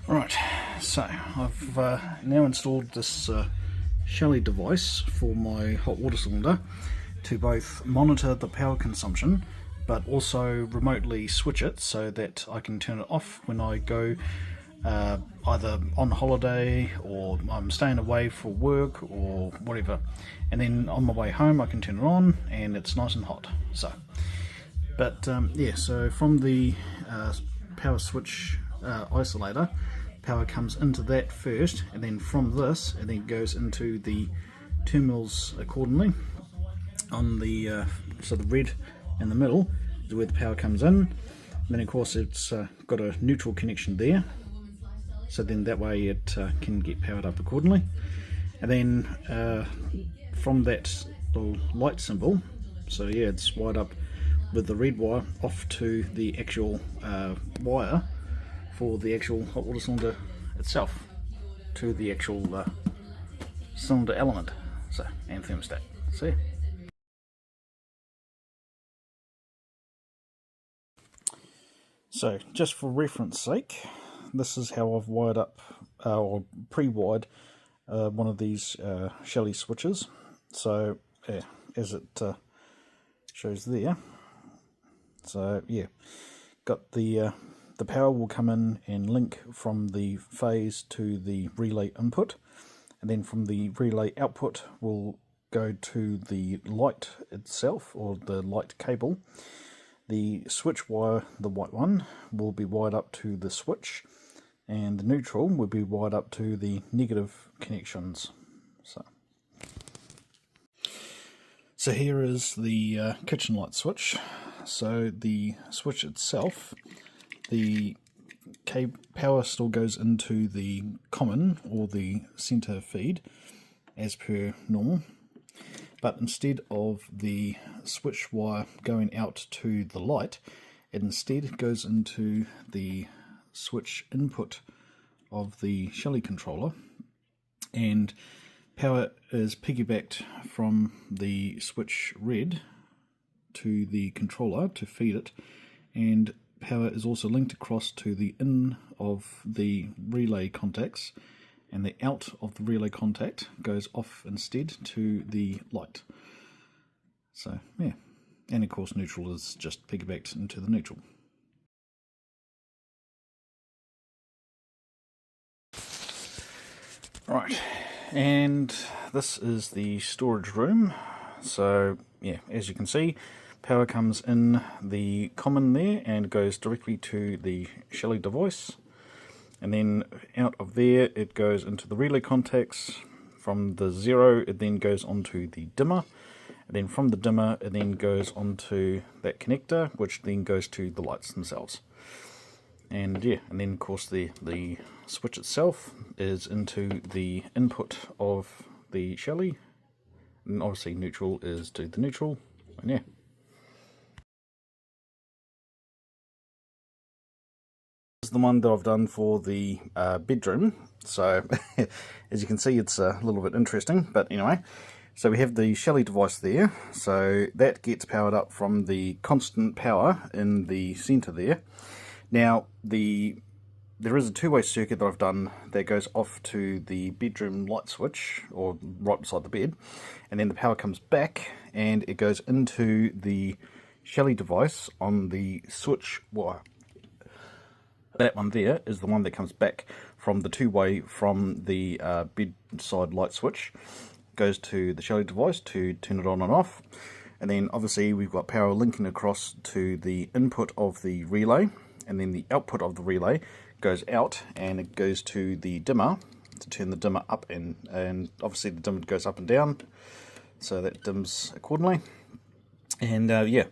Right, so I've now installed this Shelly device for my hot water cylinder to both monitor the power consumption but also remotely switch it so that I can turn it off when I go either on holiday or I'm staying away for work or whatever, and then on my way home I can turn it on and it's nice and hot. So from the power switch isolator, power comes into that first, and then from this it then goes into the terminals accordingly. On the so the red in the middle is where the power comes in, and then of course it's got a neutral connection there, so then that way it can get powered up accordingly. And then from that little light symbol, so yeah, it's wired up with the red wire off to the actual wire for the actual hot water cylinder itself, to the actual cylinder element, so, and thermostat. So yeah. So just for reference sake, this is how I've wired up or pre-wired one of these Shelly switches. So yeah, as it shows there. So yeah, got the power will come in and link from the phase to the relay input, and then from the relay output will go to the light itself, or the light cable. The switch wire, the white one, will be wired up to the switch, and the neutral will be wired up to the negative connections. So here is the kitchen light switch. So the switch itself, the power still goes into the common or the center feed as per normal, but instead of the switch wire going out to the light, it instead goes into the switch input of the Shelly controller, and power is piggybacked from the switch red to the controller to feed it, and power is also linked across to the in of the relay contacts, and the out of the relay contact goes off instead to the light. So yeah, and of course neutral is just piggybacked into the neutral. Right, and this is the storage room. So yeah, as you can see, power comes in the common there and goes directly to the Shelly device, and then out of there it goes into the relay contacts. From the 0 it then goes onto the dimmer, and then from the dimmer it then goes onto that connector, which then goes to the lights themselves. And yeah, and then of course the switch itself is into the input of the Shelly, and obviously neutral is to the neutral, and yeah. This is the one that I've done for the bedroom. So as you can see, it's a little bit interesting, but anyway. So we have the Shelly device there, so that gets powered up from the constant power in the center there. Now there is a two-way circuit that I've done that goes off to the bedroom light switch, or right beside the bed, and then the power comes back and it goes into the Shelly device on the switch wire. That one there is the one that comes back from the two-way from the bedside light switch, goes to the Shelly device to turn it on and off, and then obviously we've got power linking across to the input of the relay, and then the output of the relay goes out and it goes to the dimmer to turn the dimmer up, and obviously the dimmer goes up and down, so that dims accordingly. And yeah,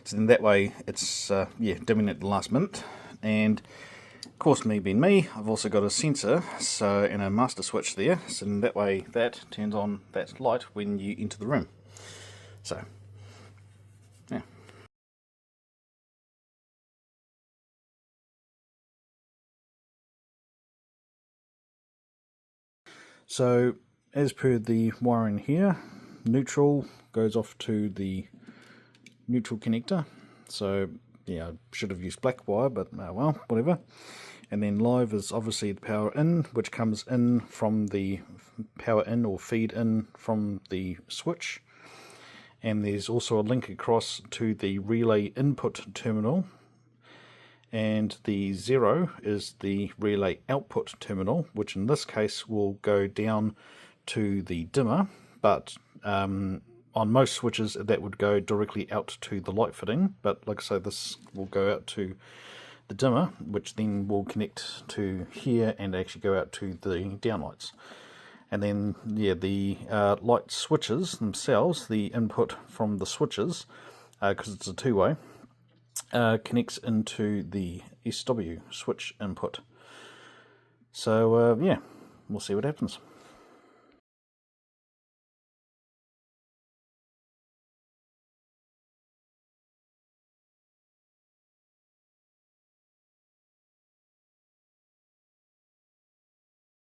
so then that way it's dimming at the last minute. And of course, me being me, I've also got a sensor, so, and a master switch there, so in that way that turns on that light when you enter the room. So yeah. So as per the wiring here, neutral goes off to the neutral connector. So yeah, I should have used black wire, but well, whatever. And then live is obviously the power in, which comes in from the power in or feed in from the switch. And there's also a link across to the relay input terminal. And the 0 is the relay output terminal, which in this case will go down to the dimmer, but on most switches that would go directly out to the light fitting, but like I say, this will go out to the dimmer, which then will connect to here and actually go out to the downlights. And then the light switches themselves, the input from the switches, because it's a two-way, connects into the SW switch input. So yeah, we'll see what happens.